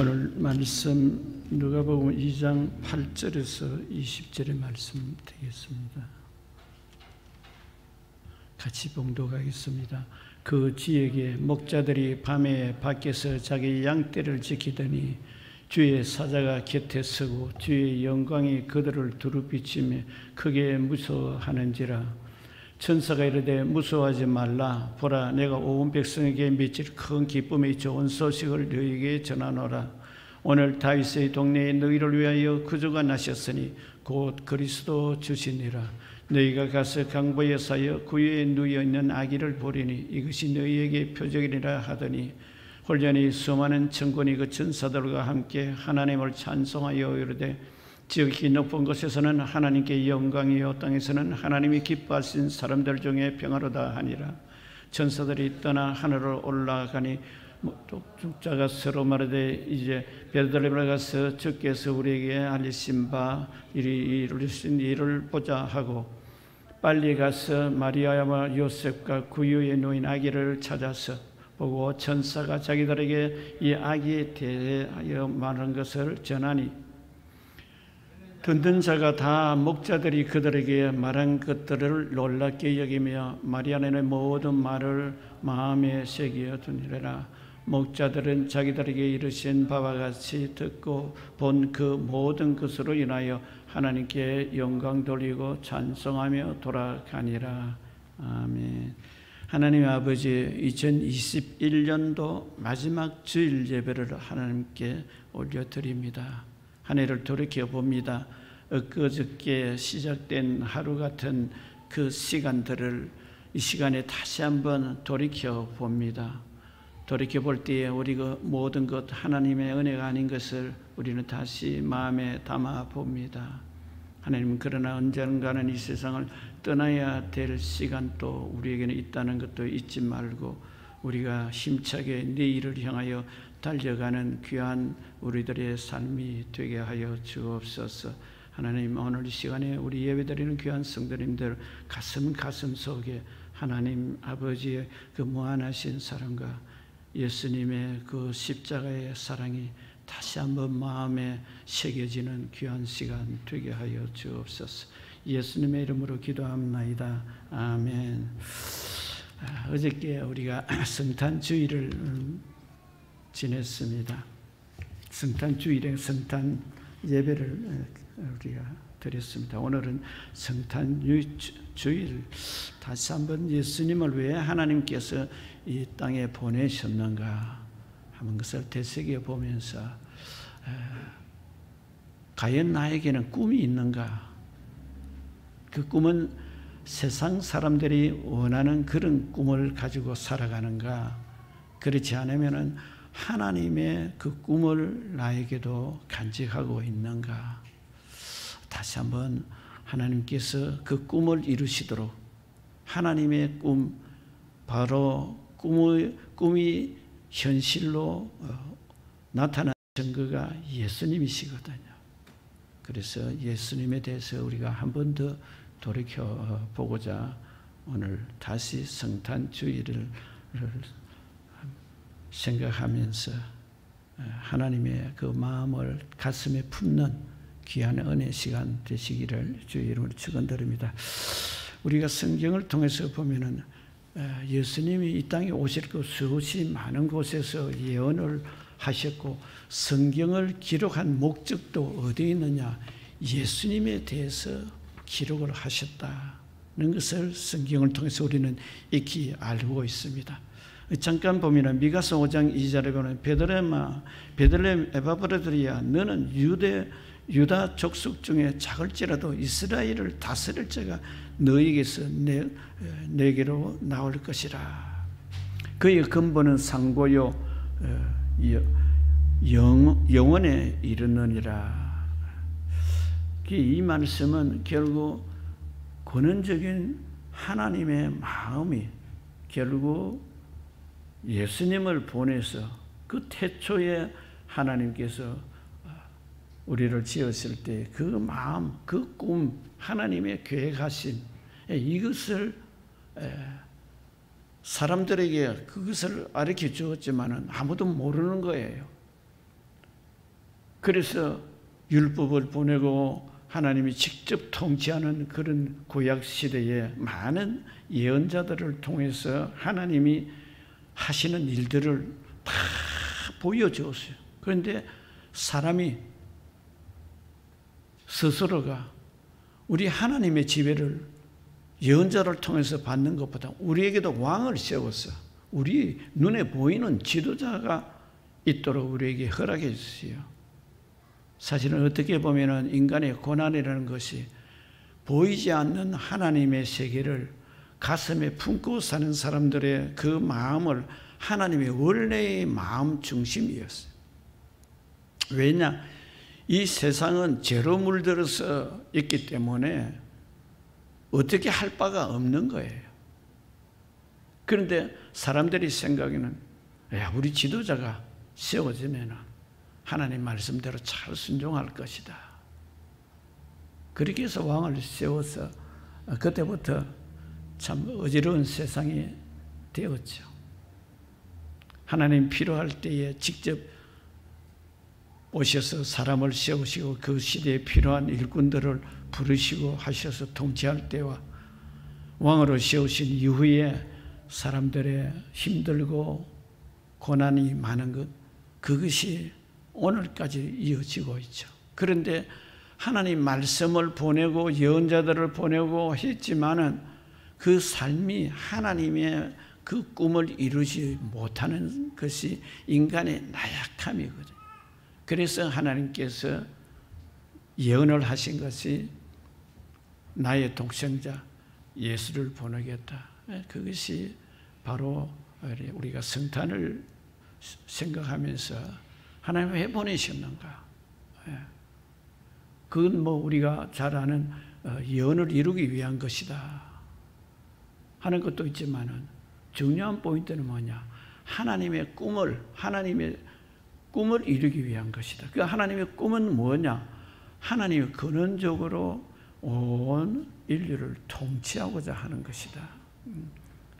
오늘 말씀 누가복음 2장 8절에서 20절의 말씀 되겠습니다. 같이 봉독하겠습니다. 그 지역에 목자들이 밤에 밖에서 자기 양떼를 지키더니 주의 사자가 곁에 서고 주의 영광이 그들을 두루비치며 크게 무서워하는지라. 천사가 이르되 무서워하지 말라. 보라, 내가 온 백성에게 미칠 큰 기쁨의 좋은 소식을 너희에게 전하노라. 오늘 다윗의 동네에 너희를 위하여 구주가 나셨으니 곧 그리스도 주시니라. 너희가 가서 강보에 사여 구유에 누워 있는 아기를 보리니 이것이 너희에게 표적이니라 하더니 홀연히 수많은 천군이 그 천사들과 함께 하나님을 찬송하여 이르되 지극히 높은 곳에서는 하나님께 영광이요 땅에서는 하나님이 기뻐하신 사람들 중에 평화로다 하니라. 천사들이 떠나 하늘로 올라가니 독자가 서로 말하되 이제 베들레헴에 가서 주께서 우리에게 알리신 바 이루신 일을 보자 하고 빨리 가서 마리아와 요셉과 구유에 누인 아기를 찾아서 보고 천사가 자기들에게 이 아기에 대하여 말한 것을 전하니 듣는 자가 다 목자들이 그들에게 말한 것들을 놀랍게 여기며 마리아는 모든 말을 마음에 새겨 두니라. 목자들은 자기들에게 이르신 바와 같이 듣고 본 그 모든 것으로 인하여 하나님께 영광 돌리고 찬송하며 돌아가니라. 아멘. 하나님 아버지, 2021년도 마지막 주일 예배를 하나님께 올려드립니다. 한 해를 돌이켜봅니다. 엊그저께 시작된 하루 같은 그 시간들을 이 시간에 다시 한번 돌이켜봅니다. 돌이켜볼 때에 우리가 모든 것 하나님의 은혜가 아닌 것을 우리는 다시 마음에 담아봅니다. 하나님은 그러나 언젠가는 이 세상을 떠나야 될 시간도 우리에게는 있다는 것도 잊지 말고 우리가 힘차게 내일을 향하여 달려가는 귀한 우리들의 삶이 되게 하여 주옵소서. 하나님, 오늘 이 시간에 우리 예배드리는 귀한 성도님들 가슴 속에 하나님 아버지의 그 무한하신 사랑과 예수님의 그 십자가의 사랑이 다시 한번 마음에 새겨지는 귀한 시간 되게 하여 주옵소서. 예수님의 이름으로 기도합나이다. 아멘. 어저께 우리가 성탄 주일을 지냈습니다. 성탄 주일에 성탄 예배를 우리가 드렸습니다. 오늘은 성탄 주일, 다시 한번 예수님을 왜 하나님께서 이 땅에 보내셨는가 하는 것을 되새겨 보면서 과연 나에게는 꿈이 있는가? 그 꿈은 세상 사람들이 원하는 그런 꿈을 가지고 살아가는가? 그렇지 않으면은 하나님의 그 꿈을 나에게도 간직하고 있는가? 다시 한번 하나님께서 그 꿈을 이루시도록 하나님의 꿈, 바로 꿈이 현실로 나타나는 증거가 예수님이시거든요. 그래서 예수님에 대해서 우리가 한 번 더 돌이켜보고자 오늘 다시 성탄 주일을 생각하면서 하나님의 그 마음을 가슴에 품는 귀한 은혜 시간 되시기를 주의 이름으로 축원드립니다. 우리가 성경을 통해서 보면은 예수님이 이 땅에 오실 그 수없이 많은 곳에서 예언을 하셨고 성경을 기록한 목적도 어디에 있느냐? 예수님에 대해서 기록을 하셨다는 것을 성경을 통해서 우리는 익히 알고 있습니다. 잠깐 보면 미가서 5장 2절에 보면 베들레헴 에바브라들이야 너는 유다 족속 중에 작을지라도 이스라엘을 다스릴 자가 너에게서 내게로 나올 것이라. 그의 근본은 상고요 영원에 이르느니라. 이 말씀은 결국 근원적인 하나님의 마음이 결국 예수님을 보내서 그 태초에 하나님께서 우리를 지었을 때 그 마음, 그 꿈, 하나님의 계획하신 이것을 사람들에게 그것을 가르쳐 주었지만은 아무도 모르는 거예요. 그래서 율법을 보내고 하나님이 직접 통치하는 그런 구약 시대에 많은 예언자들을 통해서 하나님이 하시는 일들을 다 보여주었어요. 그런데 사람이 스스로가 우리 하나님의 지배를 예언자를 통해서 받는 것보다 우리에게도 왕을 세워서 우리 눈에 보이는 지도자가 있도록 우리에게 허락해 주세요. 사실은 어떻게 보면 인간의 고난이라는 것이 보이지 않는 하나님의 세계를 가슴에 품고 사는 사람들의 그 마음을 하나님의 원래의 마음 중심이었어요. 왜냐? 이 세상은 죄로 물들어서 있기 때문에 어떻게 할 바가 없는 거예요. 그런데 사람들이 생각에는 우리 지도자가 세워지면 하나님 말씀대로 잘 순종할 것이다. 그렇게 해서 왕을 세워서 그때부터 참 어지러운 세상이 되었죠. 하나님 필요할 때에 직접 오셔서 사람을 세우시고 그 시대에 필요한 일꾼들을 부르시고 하셔서 통치할 때와 왕으로 세우신 이후에 사람들의 힘들고 고난이 많은 것, 그것이 오늘까지 이어지고 있죠. 그런데 하나님 말씀을 보내고 예언자들을 보내고 했지만은 그 삶이 하나님의 그 꿈을 이루지 못하는 것이 인간의 나약함이거든요. 그래서 하나님께서 예언을 하신 것이 나의 독생자 예수를 보내겠다. 그것이 바로 우리가 성탄을 생각하면서 하나님 왜 보내셨는가? 그건 뭐 우리가 잘 아는 예언을 이루기 위한 것이다 하는 것도 있지만은 중요한 포인트는 뭐냐? 하나님의 꿈을 이루기 위한 것이다. 그 하나님의 꿈은 뭐냐? 하나님이 근원적으로 온 인류를 통치하고자 하는 것이다.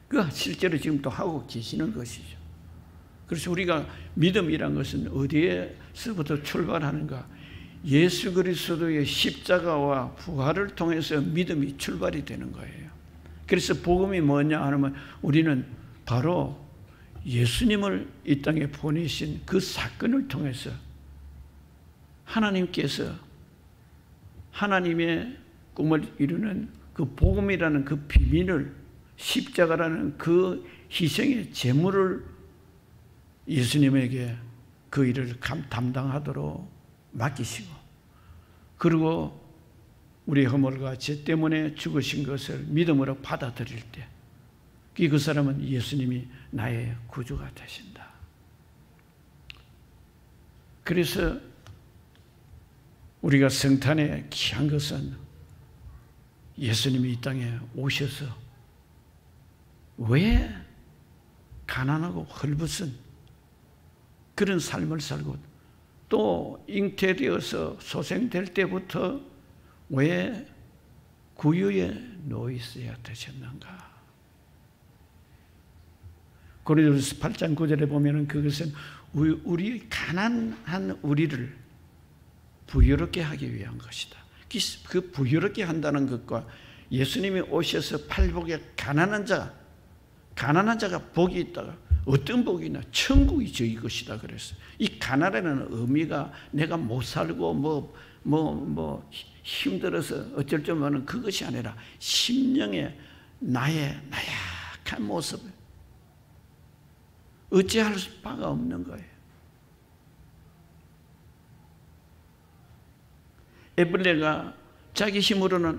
그 실제로 지금 또 하고 계시는 것이죠. 그래서 우리가 믿음이란 것은 어디에서부터 출발하는가? 예수 그리스도의 십자가와 부활을 통해서 믿음이 출발이 되는 거예요. 그래서 복음이 뭐냐 하면 우리는 바로 예수님을 이 땅에 보내신 그 사건을 통해서 하나님께서 하나님의 꿈을 이루는 그 복음이라는 그 비밀을, 십자가라는 그 희생의 제물을 예수님에게 그 일을 담당하도록 맡기시고, 그리고 우리 허물과 죄 때문에 죽으신 것을 믿음으로 받아들일 때 그 사람은 예수님이 나의 구주가 되신다. 그래서 우리가 성탄에 귀한 것은 예수님이 이 땅에 오셔서 왜 가난하고 헐벗은 그런 삶을 살고 또 잉태되어서 소생될 때부터 왜 구유에 놓여 있어야 되셨는가? 고린도후서 8장 9절에 보면은 그것은 우리 가난한 우리를 부유롭게 하기 위한 것이다. 그 부유롭게 한다는 것과 예수님이 오셔서 팔복에 가난한 자가 복이 있다가 어떤 복이 있나? 천국이 저희 것이다 그랬어요. 이 가난이라는 의미가 내가 못 살고 힘들어서 어쩔 줄 모르는 그것이 아니라 심령의 나의 나약한 모습을 어찌할 바가 없는 거예요. 에블레가 자기 힘으로는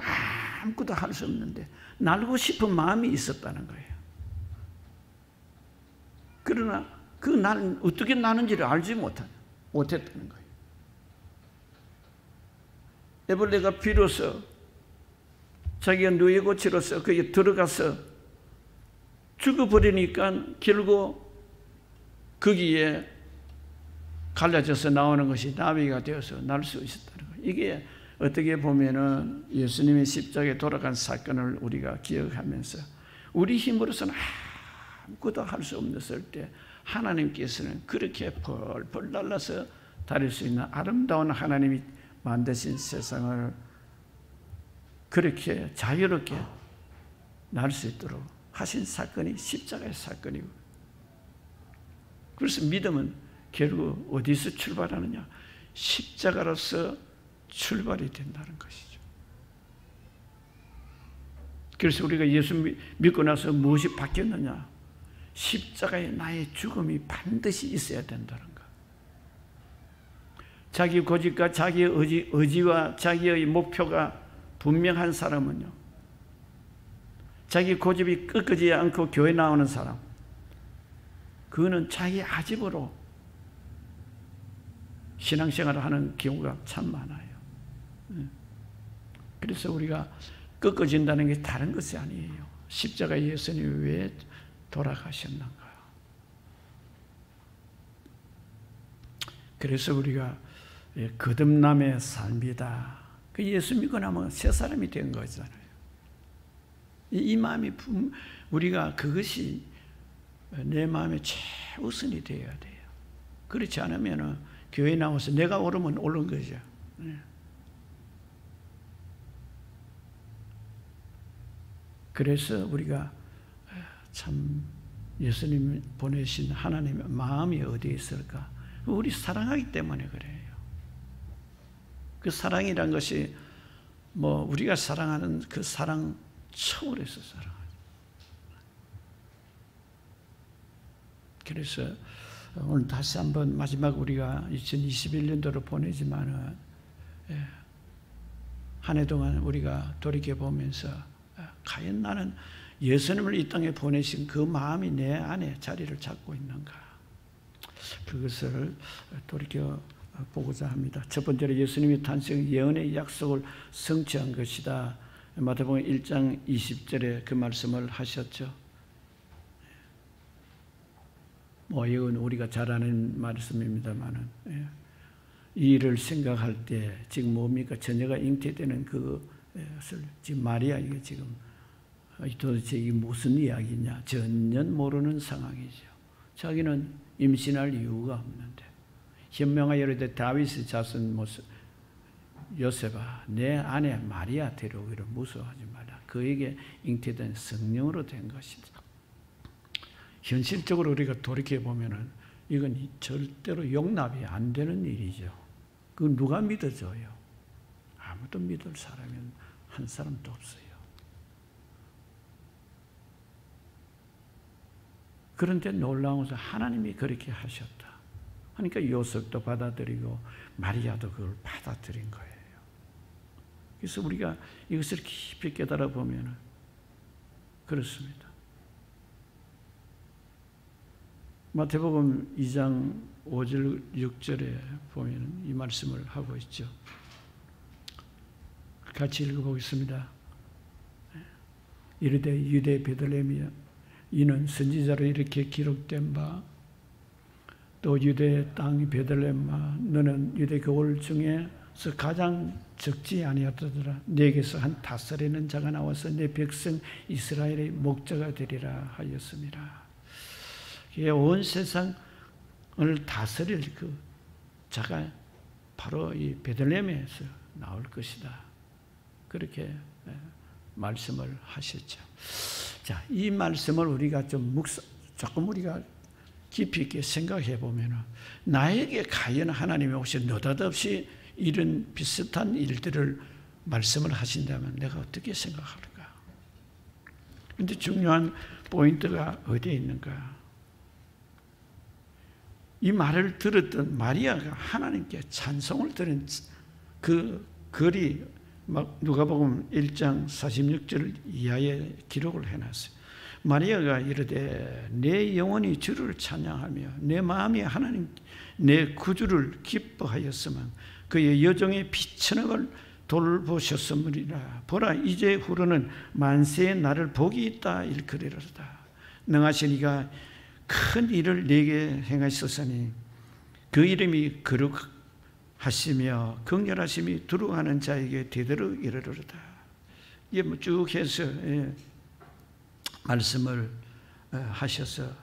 아무것도 할 수 없는데 날고 싶은 마음이 있었다는 거예요. 그러나 그 날 어떻게 나는지를 알지 못했다는 거예요. 에블레가 비로소 자기가 누에고치로서 거기에 들어가서 죽어버리니까 결국 거기에 갈라져서 나오는 것이 나비가 되어서 날 수 있었다는 거예요. 이게 어떻게 보면은 예수님의 십자가에 돌아간 사건을 우리가 기억하면서 우리 힘으로서는 아무것도 할 수 없었을 때 하나님께서는 그렇게 펄펄 날라서 다닐 수 있는 아름다운 하나님이 만드신 세상을 그렇게 자유롭게 날 수 있도록 하신 사건이 십자가의 사건이고, 그래서 믿음은 결국 어디서 출발하느냐? 십자가로서 출발이 된다는 것이죠. 그래서 우리가 예수 믿고 나서 무엇이 바뀌었느냐? 십자가에 나의 죽음이 반드시 있어야 된다는 것. 자기 고집과 자기의 의지와 자기의 목표가 분명한 사람은요, 자기 고집이 꺾이지 않고 교회 나오는 사람, 그거는 자기 아집으로 신앙생활을 하는 경우가 참 많아요. 그래서 우리가 꺾어진다는 게 다른 것이 아니에요. 십자가에 예수님이 왜 돌아가셨는가? 그래서 우리가 거듭남의 삶이다. 그 예수 믿고 나면 새 사람이 된 거잖아요. 이 마음이 우리가 그것이 내 마음의 최우선이 되어야 돼요. 그렇지 않으면 교회 나와서 내가 오르면 오른 거죠. 그래서 우리가 참 예수님 보내신 하나님의 마음이 어디에 있을까? 우리 사랑하기 때문에 그래요. 그 사랑이란 것이 뭐 우리가 사랑하는 그 사랑 초월해서 사랑하죠. 그래서 오늘 다시 한번 마지막 우리가 2021년도로 보내지만은 한 해 동안 우리가 돌이켜 보면서 과연 나는 예수님을 이 땅에 보내신 그 마음이 내 안에 자리를 잡고 있는가? 그것을 돌이켜 보고자 합니다. 첫 번째로 예수님이 탄생 예언의 약속을 성취한 것이다. 마태복음 1장 20절에 그 말씀을 하셨죠. 뭐 이건 우리가 잘 아는 말씀입니다만은, 이 일을 생각할 때 지금 뭡니까? 처녀가 잉태되는 그것을 지금 마리아 이게 지금 도대체 이게 무슨 이야기냐? 전혀 모르는 상황이죠. 자기는 임신할 이유가 없는데, 현명하여 이르되 다윗의 자손 요셉아, 내 아내 마리아 데려오기를 무서워하지 마라. 그에게 잉태된 성령으로 된 것이다. 현실적으로 우리가 돌이켜 보면은 이건 절대로 용납이 안 되는 일이죠. 그 누가 믿어줘요? 아무도 믿을 사람은 한 사람도 없어요. 그런데 놀라운 것은 하나님이 그렇게 하셨다. 그러니까 요셉도 받아들이고 마리아도 그걸 받아들인 거예요. 그래서 우리가 이것을 깊이 깨달아 보면 그렇습니다. 마태복음 2장 5절 6절에 보면 이 말씀을 하고 있죠. 같이 읽어보겠습니다. 이르되 유대 베들레헴이여, 이는 선지자로 이렇게 기록된 바, 또 유대 땅 베들레헴아, 너는 유대 거울 중에서 가장 적지 아니하더라. 네게서 한 다스리는 자가 나와서 내 백성 이스라엘의 목자가 되리라 하였습니다. 온 세상을 다스릴 그 자가 바로 이 베들레헴에서 나올 것이다. 그렇게 말씀을 하셨죠. 자, 이 말씀을 우리가 조금 우리가 깊이 있게 생각해 보면, 나에게 과연 하나님이 혹시 느닷없이 이런 비슷한 일들을 말씀을 하신다면 내가 어떻게 생각할까? 그런데 중요한 포인트가 어디에 있는가? 이 말을 들었던 마리아가 하나님께 찬송을 드린 그 글이 누가복음 1장 46절 이하에 기록을 해놨어요. 마리아가 이르되 내 영혼이 주를 찬양하며 내 마음이 하나님 내 구주를 기뻐하였으면 그의 여종의 비천억을 돌보셨으므리라. 보라, 이제 후로는 만세의 나를 복이 있다 일컬으리로다. 능하신 이가 큰 일을 내게 행하셨으니 그 이름이 거룩하시며 긍휼하심이 두루하는 자에게 대대로 이르리로다. 이게 뭐 쭉 해서 말씀을 하셔서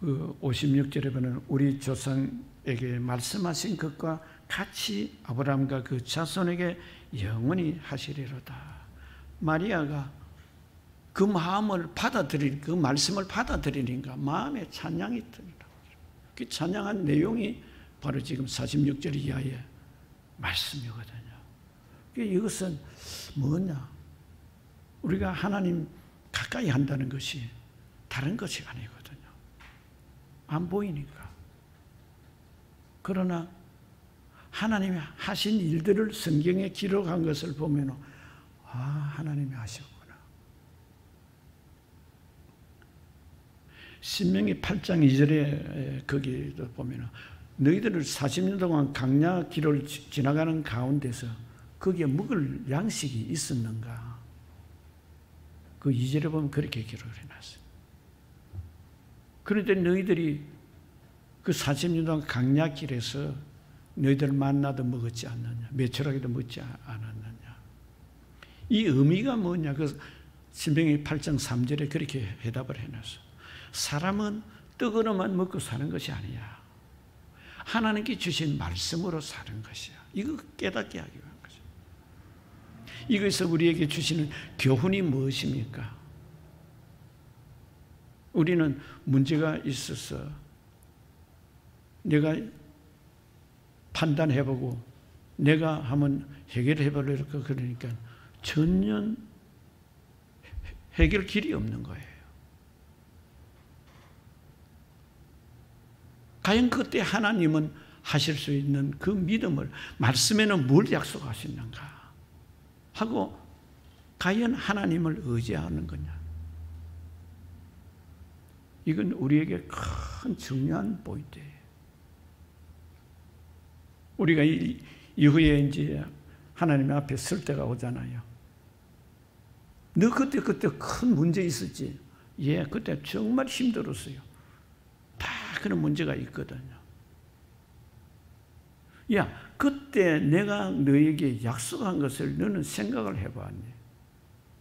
그 56절에 보면 우리 조상에게 말씀하신 것과 같이 아브라함과 그 자손에게 영원히 하시리로다. 마리아가 그 마음을 그 말씀을 받아들이니까 마음에 찬양이 뜨니라. 그 찬양한 내용이 바로 지금 46절 이하의 말씀이거든요. 이것은 뭐냐? 우리가 하나님 가까이 한다는 것이 다른 것이 아니거든요. 안 보이니까. 그러나 하나님이 하신 일들을 성경에 기록한 것을 보면 하나님이 하셨구나. 신명기 8장 2절에 거기도 보면 너희들을 40년 동안 강야 길을 지나가는 가운데서 거기에 먹을 양식이 있었는가? 그 2절에 보면 그렇게 기록을 해놨어요. 그런데 너희들이 그 40년 동안 강야 길에서 너희들 만나도 먹었지 않느냐? 메추라기도 먹지 않았느냐? 이 의미가 뭐냐? 그 신명기 8장 3절에 그렇게 해답을 해놨어. 사람은 떡으로만 먹고 사는 것이 아니야. 하나님께 주신 말씀으로 사는 것이야. 이거 깨닫게 하기 위한 것이야. 이것에서 우리에게 주시는 교훈이 무엇입니까? 우리는 문제가 있어서 내가 판단해보고 내가 한번 해결해보려고 그러니까 전혀 해결 길이 없는 거예요. 과연 그때 하나님은 하실 수 있는 그 믿음을 말씀에는 뭘 약속하시는가 하고 과연 하나님을 의지하는 거냐. 이건 우리에게 큰 중요한 포인트예요. 우리가 이후에 이제 하나님 앞에 설 때가 오잖아요. 너 그때 큰 문제 있었지? 예, 그때 정말 힘들었어요. 다 그런 문제가 있거든요. 야, 그때 내가 너에게 약속한 것을 너는 생각을 해봤니?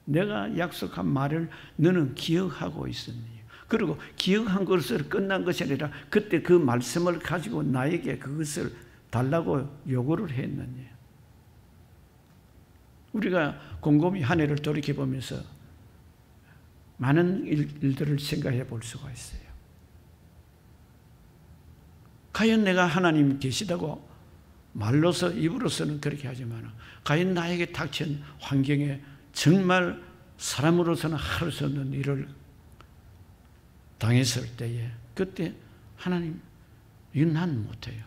내가 약속한 말을 너는 기억하고 있었니? 그리고 기억한 것으로 끝난 것이 아니라 그때 그 말씀을 가지고 나에게 그것을 달라고 요구를 했느냐? 우리가 곰곰이 한 해를 돌이켜보면서 많은 일들을 생각해 볼 수가 있어요. 과연 내가 하나님 계시다고 말로서 입으로서는 그렇게 하지만 과연 나에게 닥친 환경에 정말 사람으로서는 할 수 없는 일을 당했을 때에 그때 하나님 이건 난 못해요.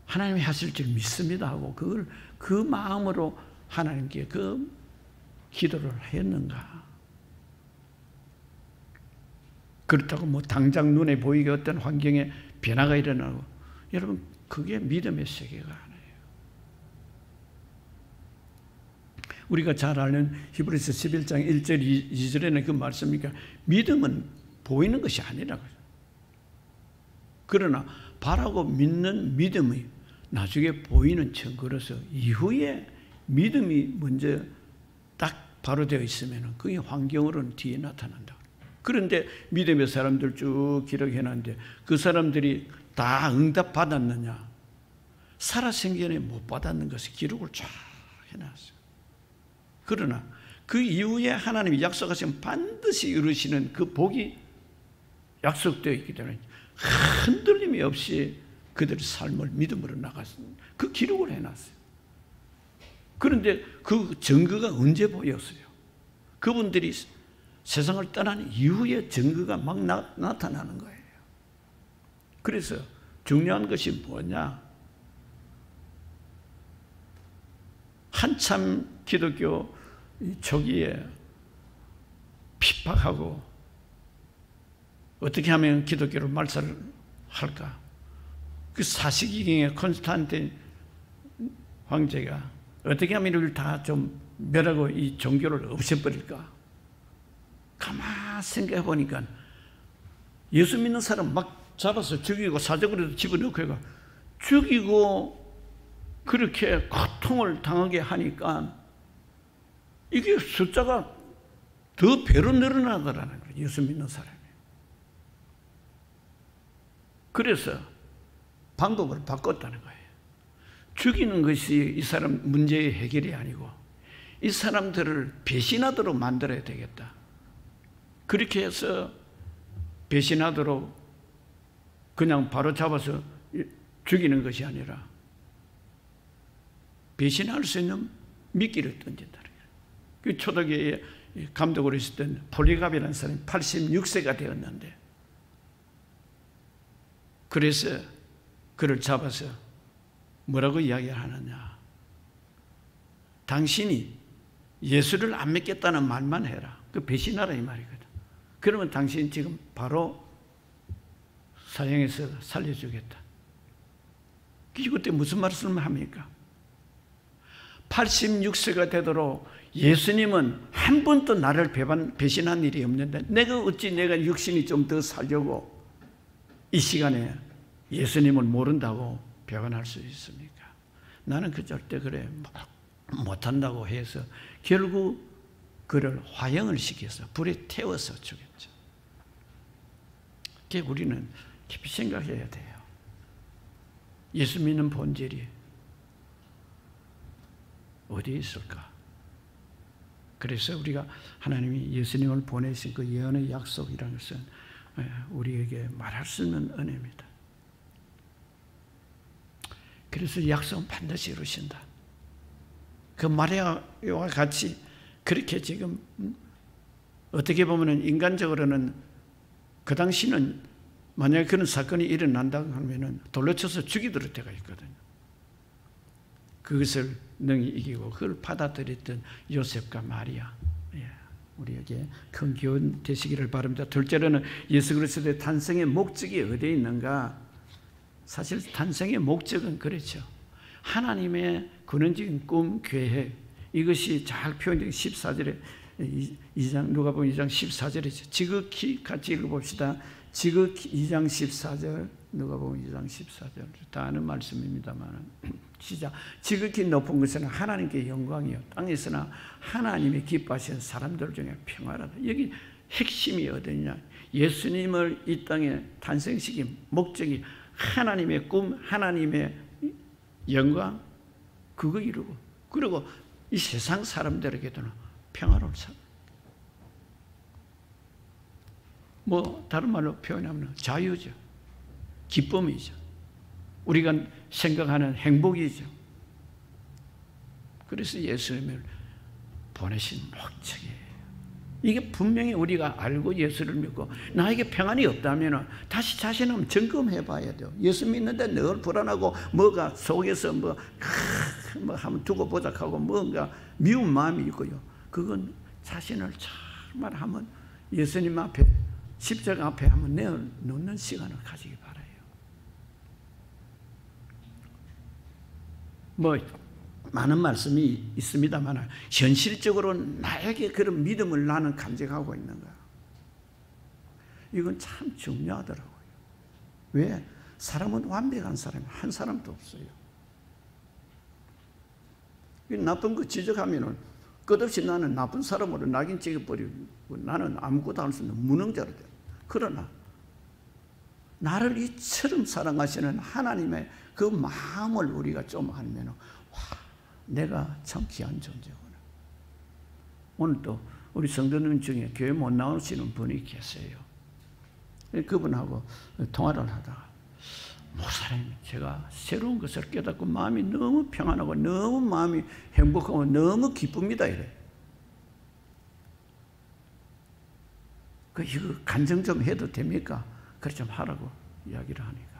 하나님이 하실 줄 믿습니다 하고 그걸 그 마음으로 하나님께 그 기도를 했는가? 그렇다고 뭐 당장 눈에 보이게 어떤 환경에 변화가 일어나고 여러분 그게 믿음의 세계가 아니에요. 우리가 잘 아는 히브리서 11장 1절 2절에는 그 말씀이니까 믿음은 보이는 것이 아니라고요. 그러나 바라고 믿는 믿음이 나중에 보이는 증거로서 이후에 믿음이 먼저 딱 바로 되어 있으면 그게 환경으로는 뒤에 나타난다. 그런데 믿음의 사람들 쭉 기록해놨는데 그 사람들이 다 응답 받았느냐? 살아생전에 못 받았는 것을 기록을 쫙 해놨어요. 그러나 그 이후에 하나님이 약속하시면 반드시 이루시는 그 복이 약속되어 있기 때문에 흔들림이 없이 그들의 삶을 믿음으로 나갔습니다. 그 기록을 해놨어요. 그런데 그 증거가 언제 보였어요? 그분들이 세상을 떠난 이후에 증거가 막 나타나는 거예요. 그래서 중요한 것이 뭐냐? 한참 기독교 초기에 핍박하고 어떻게 하면 기독교를 말살을 할까? 그 사시기경의 콘스탄틴 황제가 어떻게 하면 이걸 다 좀 멸하고 이 종교를 없애버릴까? 가만 생각해 보니까 예수 믿는 사람 막 잡아서 죽이고 사적으로도 집어넣고 해가 죽이고 그렇게 고통을 당하게 하니까 이게 숫자가 더 배로 늘어나더라는 거예요. 예수 믿는 사람이. 그래서 방법을 바꿨다는 거예요. 죽이는 것이 이 사람 문제의 해결이 아니고 이 사람들을 배신하도록 만들어야 되겠다. 그렇게 해서 배신하도록 그냥 바로 잡아서 죽이는 것이 아니라 배신할 수 있는 미끼를 던진다는 거예요. 그 초대교회 감독으로 있었던 폴리갑이라는 사람이 86세가 되었는데 그래서 그를 잡아서 뭐라고 이야기하느냐. 당신이 예수를 안 믿겠다는 말만 해라. 그 배신하라 이 말이거든. 그러면 당신 지금 바로 사형에서 살려주겠다. 그때 무슨 말씀을 합니까? 86세가 되도록 예수님은 한 번도 나를 배신한 일이 없는데 내가 어찌 내가 육신이 좀 더 살려고 이 시간에 예수님을 모른다고 배반할 수 있습니까? 나는 그 절대 그래 못한다고 해서 결국 그를 화형을 시켜서 불에 태워서 죽였죠. 그게 우리는 깊이 생각해야 돼요. 예수 믿는 본질이 어디에 있을까? 그래서 우리가 하나님이 예수님을 보내신 그 예언의 약속이라는 것은 우리에게 말할 수 있는 은혜입니다. 그래서 약속은 반드시 이루신다. 그 마리아와 같이 그렇게 지금 어떻게 보면 인간적으로는 그 당시는 만약에 그런 사건이 일어난다고 하면 돌로 쳐서 죽이도록 때가 있거든요. 그것을 능히 이기고 그걸 받아들였던 요셉과 마리아, 우리에게 큰 교훈 되시기를 바랍니다. 둘째로는 예수 그리스도의 탄생의 목적이 어디에 있는가? 사실 탄생의 목적은 그렇죠. 하나님의 근원적인 꿈, 계획, 이것이 잘 표현된 14절에 누가복음 2장 14절이죠. 지극히 같이 읽어봅시다. 지극히 2장 14절, 누가복음 2장 14절 다 아는 말씀입니다만 시작. 지극히 높은 것은 하나님께 영광이요 땅에서나 하나님이 기뻐하시는 사람들 중에 평화라다. 여기 핵심이 어디냐? 예수님을 이 땅에 탄생시킨 목적이 하나님의 꿈, 하나님의 영광, 그거 이루고 그리고 이 세상 사람들에게도는 평화로운 삶. 뭐 다른 말로 표현하면 자유죠. 기쁨이죠. 우리가 생각하는 행복이죠. 그래서 예수님을 보내신 목적이에요. 이게 분명히 우리가 알고 예수를 믿고 나에게 평안이 없다면 다시 자신을 한번 점검해 봐야 돼요. 예수 믿는데 늘 불안하고 뭐가 속에서 뭐 한번 두고 보자 하고 뭔가 미운 마음이 있고요. 그건 자신을 정말 한번 예수님 앞에 십자가 앞에 한번 내어놓는 시간을 가지기 바라요. 뭐 많은 말씀이 있습니다만 현실적으로 나에게 그런 믿음을 나는 간직하고 있는가? 이건 참 중요하더라고요. 왜? 사람은 완벽한 사람이 한 사람도 없어요. 나쁜 거 지적하면 끝없이 나는 나쁜 사람으로 낙인 찍어버리고 나는 아무것도 할 수 없는 무능자로 돼요. 그러나 나를 이처럼 사랑하시는 하나님의 그 마음을 우리가 좀 알면 와, 내가 참 귀한 존재구나. 오늘 또 우리 성도님 중에 교회 못 나오시는 분이 계세요. 그분하고 통화를 하다가 목사님, 제가 새로운 것을 깨닫고 마음이 너무 평안하고 너무 마음이 행복하고 너무 기쁩니다. 이래. 이거 간증 좀 해도 됩니까? 그래 좀 하라고 이야기를 하니까.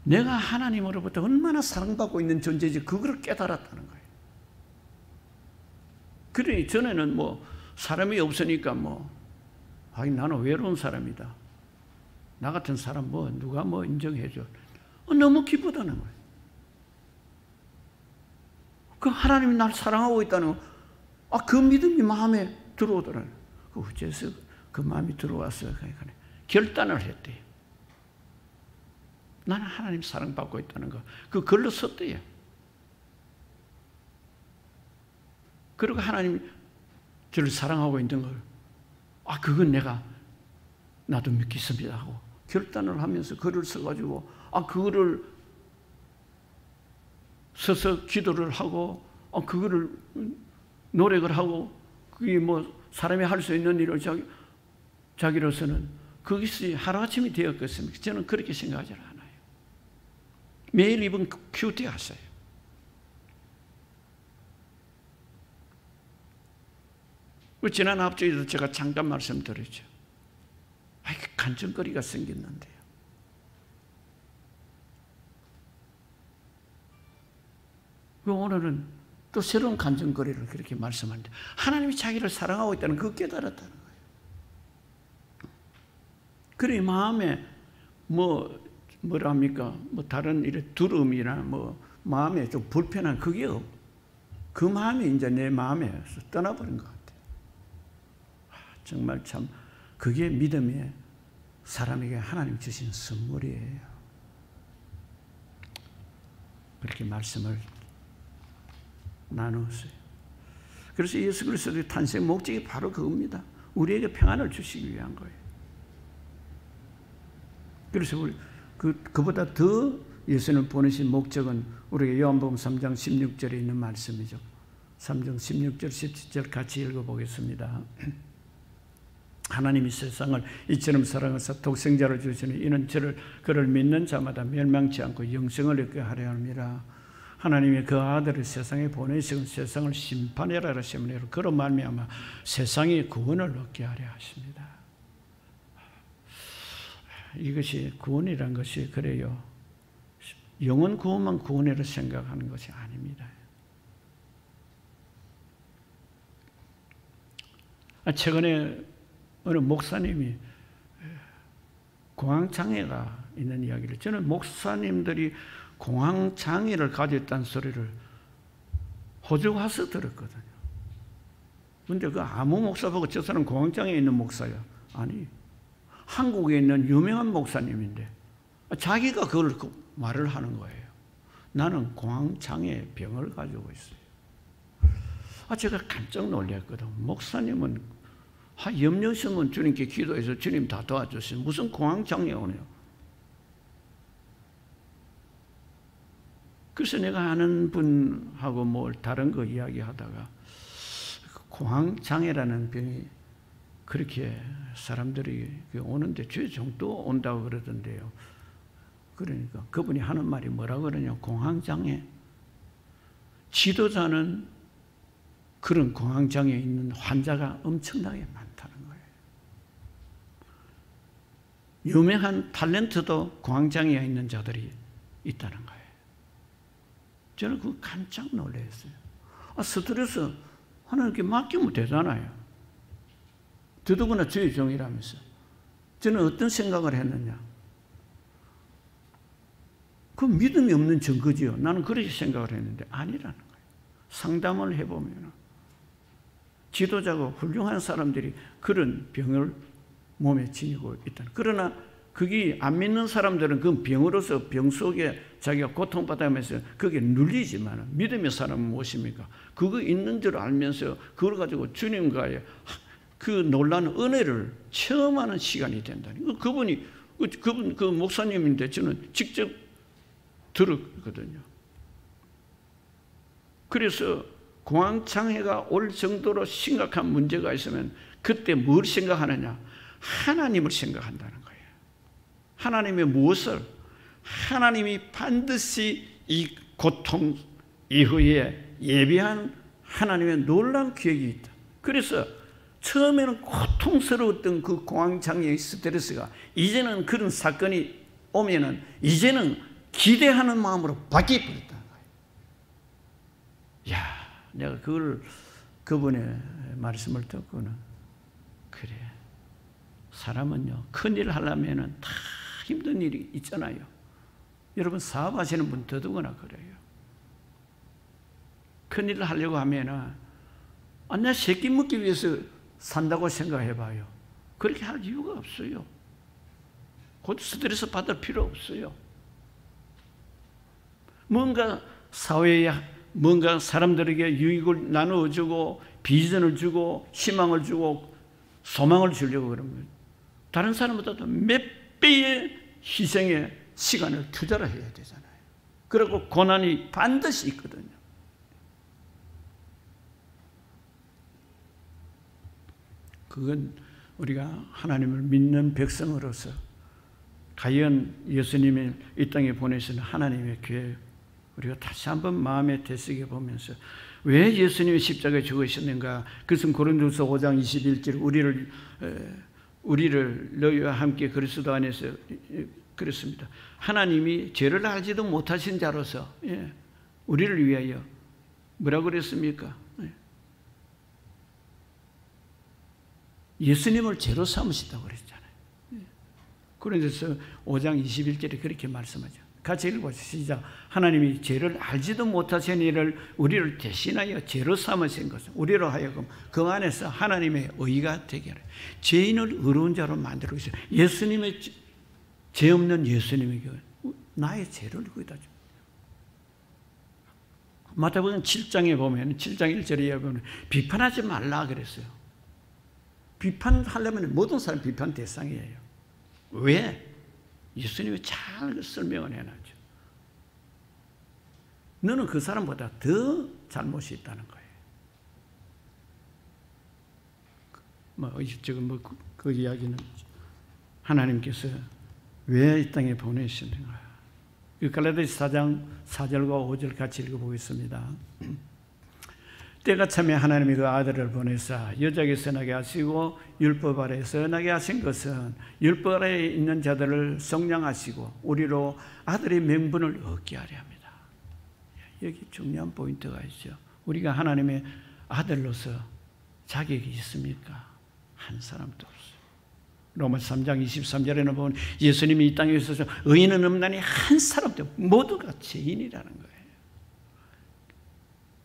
내가 하나님으로부터 얼마나 사랑받고 있는 존재인지 그걸 깨달았다는 거예요. 그러니 전에는 뭐 사람이 없으니까 하긴 나는 외로운 사람이다. 나 같은 사람 누가 인정해줘. 너무 기쁘다는 거예요. 그 하나님이 날 사랑하고 있다는 그 믿음이 마음에 들어오더라고요. 어째서 그 마음이 들어왔어요. 그러니까 결단을 했대요. 나는 하나님 사랑받고 있다는 거. 그 글로 썼대요. 그리고 하나님이 저를 사랑하고 있는 걸 그건 나도 믿겠습니다 하고 결단을 하면서 글을 써가지고 그거를 서서 기도를 하고 그거를 노력을 하고 그게 뭐 사람이 할 수 있는 일을 자기로서는 그것이 하루아침이 되었겠습니까? 저는 그렇게 생각하지 않아요. 매일 입은 큐티 하세요. 지난 앞주에도 제가 잠깐 말씀드렸죠. 간증거리가 생겼는데요. 오늘은 또 새로운 간증거리를 그렇게 말씀하는데 하나님이 자기를 사랑하고 있다는 그 깨달았다는 거예요. 그래 마음에 뭐랍니까? 다른 이래 두려움이나 마음에 좀 불편한 그게 그 마음이 이제 내 마음에서 떠나버린 것 같아요. 정말 참 그게 믿음의 사람에게 하나님 주신 선물이에요. 그렇게 말씀을 나누었어요. 그래서 예수 그리스도의 탄생 목적이 바로 그겁니다. 우리에게 평안을 주시기 위한 거예요. 그래서 그보다 더 예수님을 보내신 목적은 우리가 요한복음 3장 16절에 있는 말씀이죠. 3장 16절 17절 같이 읽어보겠습니다. 하나님이 세상을 이처럼 사랑하사 독생자를 주시니 이는 그를 믿는 자마다 멸망치 않고 영생을 얻게 하려 함이라. 하나님이 그 아들을 세상에 보내시고 세상을 심판하라 하심으로 그로 말미암아 세상이 구원을 얻게 하려 하십니다. 이것이 구원이란 것이 그래요. 영혼 구원만 구원이라 생각하는 것이 아닙니다. 최근에 어느 목사님이 공황장애가 있는 이야기를, 저는 목사님들이 공황장애를 가졌다는 소리를 호주 와서 들었거든요. 근데 그 아무 목사 보고 저 사람 공황장애 있는 목사야. 아니, 한국에 있는 유명한 목사님인데 자기가 그걸 말을 하는 거예요. 나는 공황장애 병을 가지고 있어요. 제가 깜짝 놀랐거든. 목사님은 염려성은 주님께 기도해서 주님 다 도와주세요. 무슨 공황장애 오네요. 그래서 내가 아는 분하고 다른 거 이야기하다가 공황장애라는 병이 그렇게 사람들이 오는데 죄 정도 온다고 그러던데요. 그러니까 그분이 하는 말이 뭐라 그러냐. 공황장애. 지도자는 그런 공황장애에 있는 환자가 엄청나게 많다는 거예요. 유명한 탤런트도 공황장애가 있는 자들이 있다는 거예요. 저는 그거 깜짝 놀랐어요. 스트레스 하나님께 맡기면 되잖아요. 더더구나 주의 종이라면서. 저는 어떤 생각을 했느냐. 그 믿음이 없는 증거지요. 나는 그렇게 생각을 했는데 아니라는 거예요. 상담을 해보면 지도자고 훌륭한 사람들이 그런 병을 몸에 지니고 있다. 그러나 그게 안 믿는 사람들은 그 병으로서 병 속에 자기가 고통받으면서 그게 눌리지만 믿음의 사람은 무엇입니까? 그거 있는 줄 알면서 그걸 가지고 주님과의 그 놀라운 은혜를 체험하는 시간이 된다니. 그분이 그 목사님인데 저는 직접 들었거든요. 그래서 공황장애가 올 정도로 심각한 문제가 있으면 그때 뭘 생각하느냐? 하나님을 생각한다는 거예요. 하나님의 무엇을? 하나님이 반드시 이 고통 이후에 예비한 하나님의 놀라운 계획이 있다. 그래서 처음에는 고통스러웠던 그 공황장애의 스트레스가 이제는 그런 사건이 오면은 이제는 기대하는 마음으로 바뀌어버렸다는 거예요. 이야, 내가 그분의 말씀을 듣고는 그래. 사람은요, 큰일 하려면은 다 힘든 일이 있잖아요. 여러분 사업하시는 분 더더구나 그래요. 큰일을 하려고 하면은 내 새끼 먹기 위해서 산다고 생각해봐요. 그렇게 할 이유가 없어요. 곧 스트레스 받을 필요 없어요. 뭔가 사회에 뭔가 사람들에게 유익을 나누어주고 비전을 주고 희망을 주고 소망을 주려고 그러면 다른 사람보다도 몇 배의 희생의 시간을 투자를 해야 되잖아요. 그리고 고난이 반드시 있거든요. 그건 우리가 하나님을 믿는 백성으로서 과연 예수님이 이 땅에 보내신 하나님의 계획, 우리가 다시 한번 마음에 되새겨 보면서 왜 예수님이 십자가에 죽으셨는가? 그것은 고린도서 5장 21절 우리를 너희와 함께 그리스도 안에서 그렇습니다. 하나님이 죄를 알지도 못하신 자로서 우리를 위하여 뭐라고 그랬습니까? 예수님을 죄로 삼으셨다고 그랬잖아요. 고린도서 5장 21절에 그렇게 말씀하죠. 같이 읽어보시죠. 시작. 하나님이 죄를 알지도 못하신 이를 우리를 대신하여 죄로 삼으신 것은 우리로 하여금 그 안에서 하나님의 의가 되게 하라. 죄인을 의로운 자로 만들고 있어요. 예수님의 죄 없는 예수님에게 나의 죄를 거기다 줍니다. 마태복음 7장에 보면 7장 1절에 보면 비판하지 말라 그랬어요. 비판하려면 모든 사람 비판 대상이에요. 왜? 예수님이 잘 설명을 해놨죠. 너는 그 사람보다 더 잘못이 있다는 거예요. 지금 그 이야기는 하나님께서 왜 이 땅에 보내시는가? 갈라디아서 4장 4절과 5절 같이 읽어보겠습니다. 때가 참에 하나님이 그 아들을 보내사 여자에게 선하게 하시고 율법 아래 선하게 하신 것은 율법 아래에 있는 자들을 성량하시고 우리로 아들의 명분을 얻게 하려 합니다. 여기 중요한 포인트가 있죠. 우리가 하나님의 아들로서 자격이 있습니까? 한 사람도 없어요. 로마서 3장 23절에는 보면 예수님이 이 땅에 있어서 의인은 없나니 한 사람도 모두가 죄인이라는 거예요.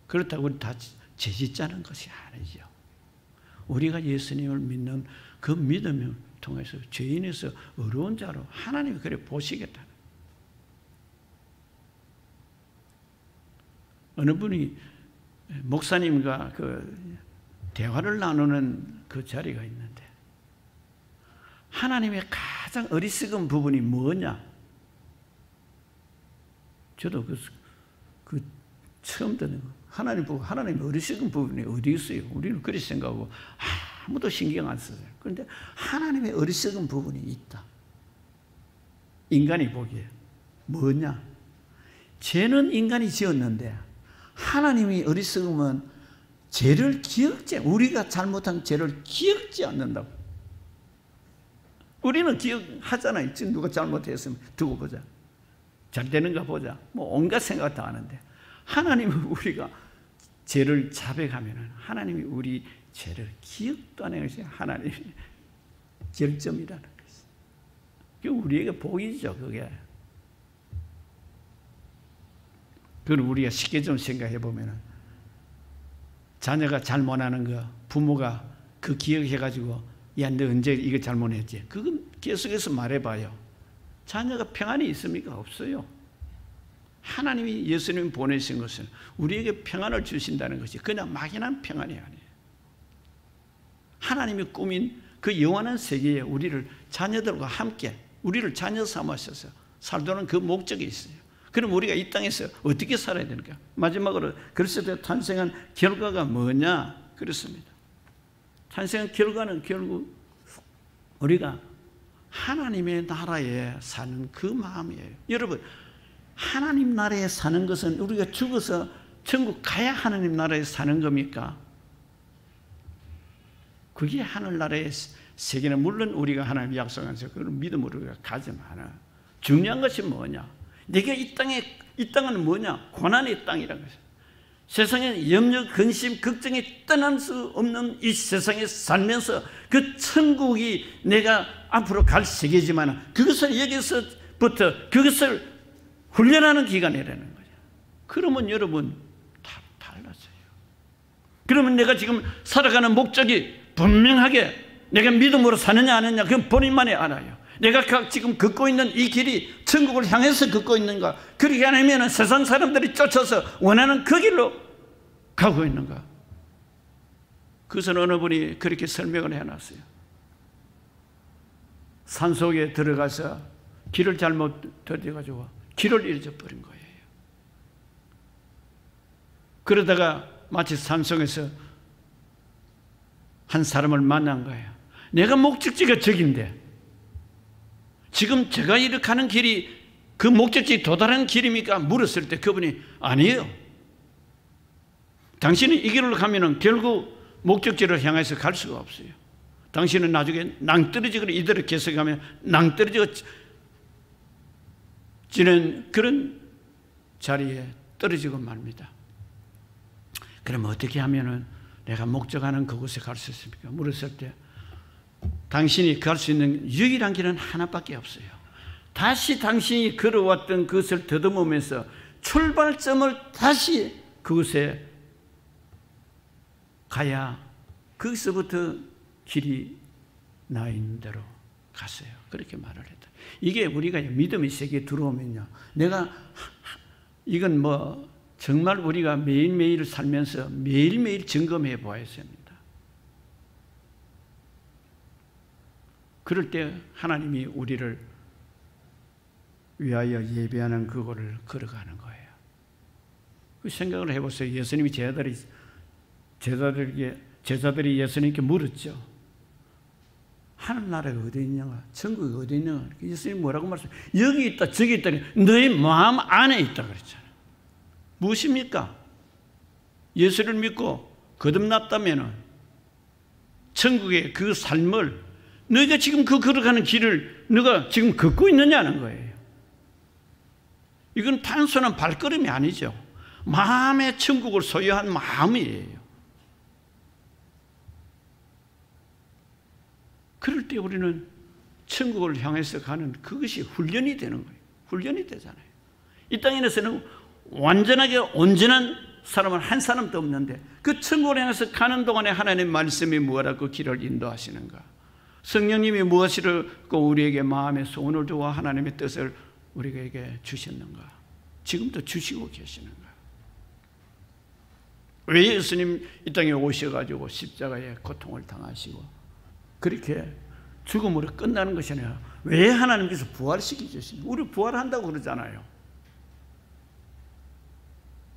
그렇다고 우리 다 죄짓자는 것이 아니죠. 우리가 예수님을 믿는 그 믿음을 통해서 죄인에서 의로운 자로 하나님이 그래 보시겠다는. 어느 분이 목사님과 그 대화를 나누는 그 자리가 있는데 하나님의 가장 어리석은 부분이 뭐냐? 저도 그 처음 듣는 거. 하나님의 어리석은 부분이 어디 있어요? 우리는 그렇게 생각하고 아무도 신경 안 써요. 그런데 하나님의 어리석은 부분이 있다. 인간이 보기에 뭐냐? 죄는 인간이 지었는데 하나님이 어리석으면 죄를 우리가 잘못한 죄를 기억지 않는다고. 우리는 기억하잖아요. 지금 누가 잘못했으면 두고 보자. 잘 되는가 보자. 뭐 온갖 생각 다 하는데 하나님은 우리가 죄를 자백하면 하나님이 우리 죄를 기억도 안 하는 것이 하나님의 결점이라는 것이죠. 그게 우리에게 복이죠. 그게. 그걸 우리가 쉽게 좀 생각해 보면 자녀가 잘못하는 거 부모가 그 기억해가지고 야, 너 언제 이거 잘못했지? 그건 계속해서 말해봐요. 자녀가 평안이 있습니까? 없어요. 하나님이 예수님 보내신 것은 우리에게 평안을 주신다는 것이 그냥 막연한 평안이 아니에요. 하나님이 꾸민 그 영원한 세계에 우리를 자녀들과 함께 우리를 자녀 삼으셔서 살도록 그 목적이 있어요. 그럼 우리가 이 땅에서 어떻게 살아야 되는가? 마지막으로 그리스도의 탄생한 결과가 뭐냐? 그렇습니다. 탄생한 결과는 결국 우리가 하나님의 나라에 사는 그 마음이에요. 여러분, 하나님 나라에 사는 것은 우리가 죽어서 천국 가야 하나님 나라에 사는 겁니까? 그게 하늘나라의 세계는 물론 우리가 하나님 약속한 그런 믿음으로 우리가 가지만 중요한 것이 뭐냐? 내가 이 땅은 뭐냐? 고난의 땅이라는 것이야. 세상에 염려, 근심, 걱정이 떠날 수 없는 이 세상에 살면서 그 천국이 내가 앞으로 갈 세계지만 그것을 여기서부터 그것을 훈련하는 기간이라는 거죠. 그러면 여러분 다 달라져요. 그러면 내가 지금 살아가는 목적이 분명하게 내가 믿음으로 사느냐 안 하느냐 그건 본인만이 알아요. 내가 지금 걷고 있는 이 길이 천국을 향해서 걷고 있는가? 그렇게 안 하면 세상 사람들이 쫓아서 원하는 그 길로 가고 있는가? 그것은 어느 분이 그렇게 설명을 해놨어요. 산속에 들어가서 길을 잘못 들여가지고 길을 잃어버린 거예요. 그러다가 마치 산속에서 한 사람을 만난 거예요. 내가 목적지가 저긴데 지금 제가 이렇게 하는 길이 그 목적지에 도달하는 길입니까? 물었을 때 그분이 아니에요. 당신이 이 길로 가면은 결국 목적지를 향해서 갈 수가 없어요. 당신은 나중에 낭떠러지고 이대로 계속하면 낭떠러지고 지는 그런 자리에 떨어지고 말입니다. 그럼 어떻게 하면은 내가 목적하는 그곳에 갈 수 있습니까? 물었을 때 당신이 갈 수 있는 유일한 길은 하나밖에 없어요. 다시 당신이 걸어왔던 그것을 더듬으면서 출발점을 다시 그곳에 가야 거기서부터 길이 나 있는 대로 갔어요. 그렇게 말을 했다. 이게 우리가 믿음의 세계에 들어오면요, 내가 이건 뭐 정말 우리가 매일매일 살면서 매일매일 점검해 보아야 합니다. 그럴 때 하나님이 우리를 위하여 예배하는 그거를 걸어가는 거예요. 그 생각을 해보세요. 예수님이 제자들이 예수님께 물었죠. 하늘나라가 어디 있냐가, 천국이 어디 있냐가. 예수님이 뭐라고 말씀해요? 여기 있다 저기 있다니 너희 마음 안에 있다 그랬잖아요. 무엇입니까? 예수를 믿고 거듭났다면 천국의 그 삶을 너희가 지금 그 걸어가는 길을 너가 지금 걷고 있느냐는 거예요. 이건 단순한 발걸음이 아니죠. 마음의 천국을 소유한 마음이에요. 그럴 때 우리는 천국을 향해서 가는 그것이 훈련이 되는 거예요. 훈련이 되잖아요. 이 땅에서는 완전하게 온전한 사람은 한 사람도 없는데 그 천국을 향해서 가는 동안에 하나님의 말씀이 무엇라고 길을 인도하시는가? 성령님이 무엇이라고 우리에게 마음의 소원을 두어 하나님의 뜻을 우리에게 주셨는가? 지금도 주시고 계시는가? 왜 예수님 이 땅에 오셔가지고 십자가에 고통을 당하시고 그렇게 죽음으로 끝나는 것이 아니라 왜 하나님께서 부활시켜 주시는가? 우리 부활한다고 그러잖아요.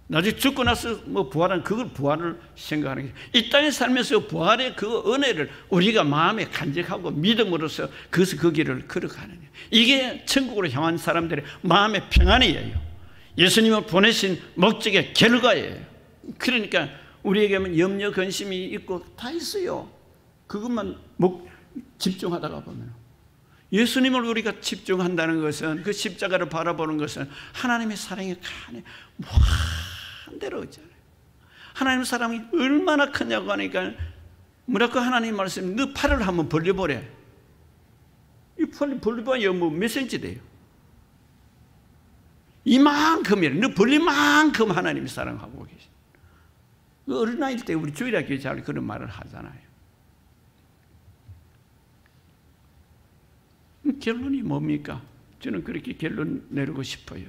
나중에 죽고 나서 뭐 부활한 그걸 부활을 생각하는 게 이 땅에 살면서 부활의 그 은혜를 우리가 마음에 간직하고 믿음으로써 그것을 그 길을 걸어가는 거예요. 이게 천국으로 향한 사람들의 마음의 평안이에요. 예수님을 보내신 목적의 결과예요. 그러니까 우리에게는 염려 근심이 있고 다 있어요. 그것만 집중하다가 보면 예수님을 우리가 집중한다는 것은 그 십자가를 바라보는 것은 하나님의 사랑이 간에 무한대로 있잖아요. 하나님 사랑이 얼마나 크냐고 하니까 뭐라고 하나님 말씀, 너 팔을 한번 벌려보래. 이 팔 벌려봐야 뭐 몇 센치 돼요? 이만큼이래. 너 벌리만큼 하나님이 사랑하고 계시. 어린아이일 때 우리 주일학교에 잘 그런 말을 하잖아요. 결론이 뭡니까? 저는 그렇게 결론 내리고 싶어요.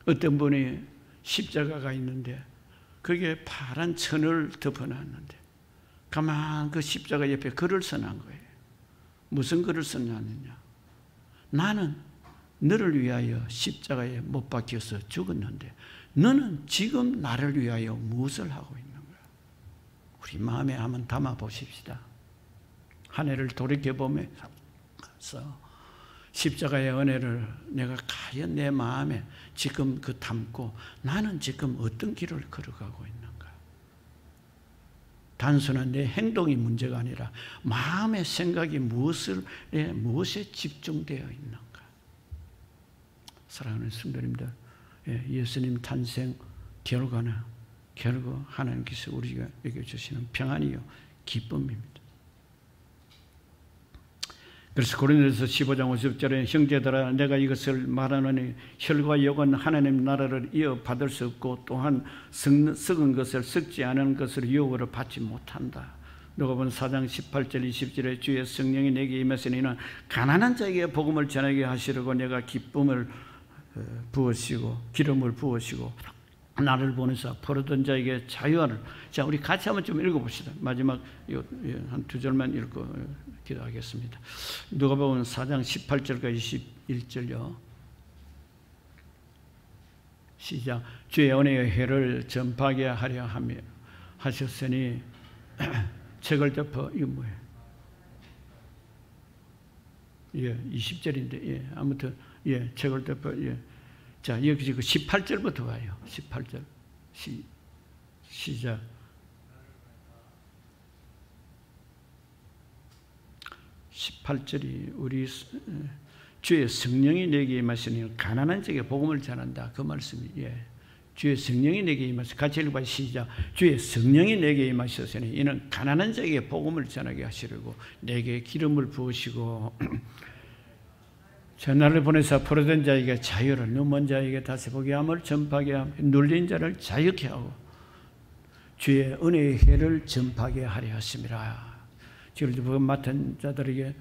어떤 분이 십자가가 있는데 거기에 파란 천을 덮어놨는데 가만 그 십자가 옆에 글을 써놓은 거예요. 무슨 글을 써놨느냐? 나는 너를 위하여 십자가에 못 박혀서 죽었는데 너는 지금 나를 위하여 무엇을 하고 있는 거야? 우리 마음에 한번 담아 보십시다. 한 해를 돌이켜보면서 십자가의 은혜를 내가 과연 내 마음에 지금 그 담고 나는 지금 어떤 길을 걸어가고 있는가? 단순한 내 행동이 문제가 아니라 마음의 생각이 무엇에 집중되어 있는가? 사랑하는 성도님들, 예수님 탄생 결과는 결국 하나님께서 우리에게 주시는 평안이요 기쁨입니다. 그래서 고린도서 15장 50절에 형제들아 내가 이것을 말하노니 혈과 육은 하나님 나라를 이어받을 수 없고 또한 썩은 것을 썩지 않은 것을 유혹으로 받지 못한다. 누가복음 4장 18절 20절에 주의 성령이 내게 임하시니 이는 가난한 자에게 복음을 전하게 하시려고 내가 기름을 부으시고 나를 보내사 포로된 자에게 자유하를. 자, 우리 같이 한번 좀 읽어봅시다. 마지막 한 두 절만 읽고 기도하겠습니다. 누가복음 4장 18절과 21절요. 시작. 주의 은혜의 해를 전파하게 하려 하며 하셨으니 책을 덮어. 이거 뭐예요? 예, 20절인데, 예, 아무튼, 예, 책을 덮어, 예. 자, 여기 지금 18절부터 와요. 18절. 시작. (18절이) 우리 주의 성령이 내게 임하시니 가난한 자에게 복음을 전한다. 그 말씀이, 예. 주의 성령이 내게 임하시. 같이 읽어봐. 시작. 주의 성령이 내게 임하셨으니 이는 가난한 자에게 복음을 전하게 하시려고 내게 기름을 부으시고 전하를 보내사 포로된 자에게 자유를, 눈먼 자에게 다시 보게 함을 전파하게 하며 눌린 자를 자유케 하고 주의 은혜의 해를 전파하게 하려 하심이라. 지금 복음 맡은 자들에게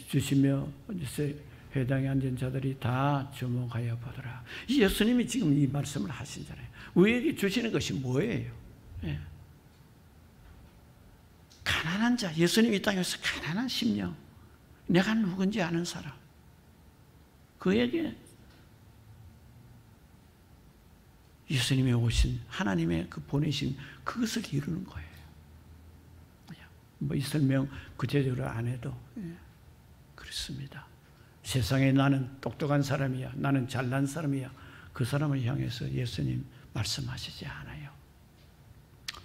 주시며 회당에 앉은 자들이 다 주목하여 보더라. 예수님이 지금 이 말씀을 하신잖아요. 우리에게 주시는 것이 뭐예요? 예. 가난한 자, 예수님이 이 땅에서 가난한 심령, 내가 누군지 아는 사람, 그에게 예수님이 오신, 하나님의 그 보내신 그것을 이루는 거예요. 뭐 이 설명 구체적으로 안 해도, 예, 그렇습니다. 세상에 나는 똑똑한 사람이야, 나는 잘난 사람이야, 그 사람을 향해서 예수님 말씀하시지 않아요.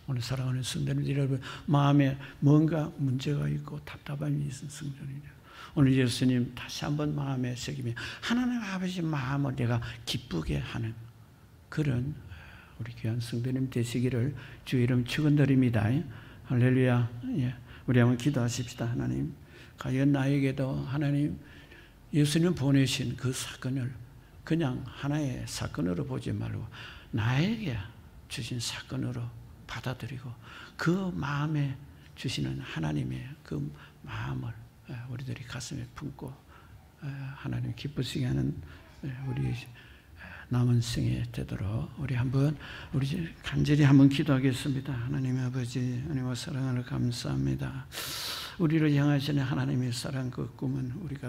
오늘 사랑하는 성도님 여러분, 마음에 뭔가 문제가 있고 답답함이 있는 성도님들, 오늘 예수님 다시 한번 마음에 새기며 하나님 아버지 마음을 내가 기쁘게 하는 그런 우리 귀한 성도님 되시기를 주의 이름 축원드립니다. 할렐루야. 예. 우리 한번 기도하십시다. 하나님, 과연 나에게도 하나님 예수님 보내신 그 사건을 그냥 하나의 사건으로 보지 말고 나에게 주신 사건으로 받아들이고 그 마음에 주시는 하나님의 그 마음을 우리들이 가슴에 품고 하나님 기쁘시게 하는 우리 남은 생에 되도록 우리 간절히 한번 기도하겠습니다. 하나님 아버지, 하나님의 사랑을 감사합니다. 우리를 향하시는 하나님의 사랑 그 꿈은 우리가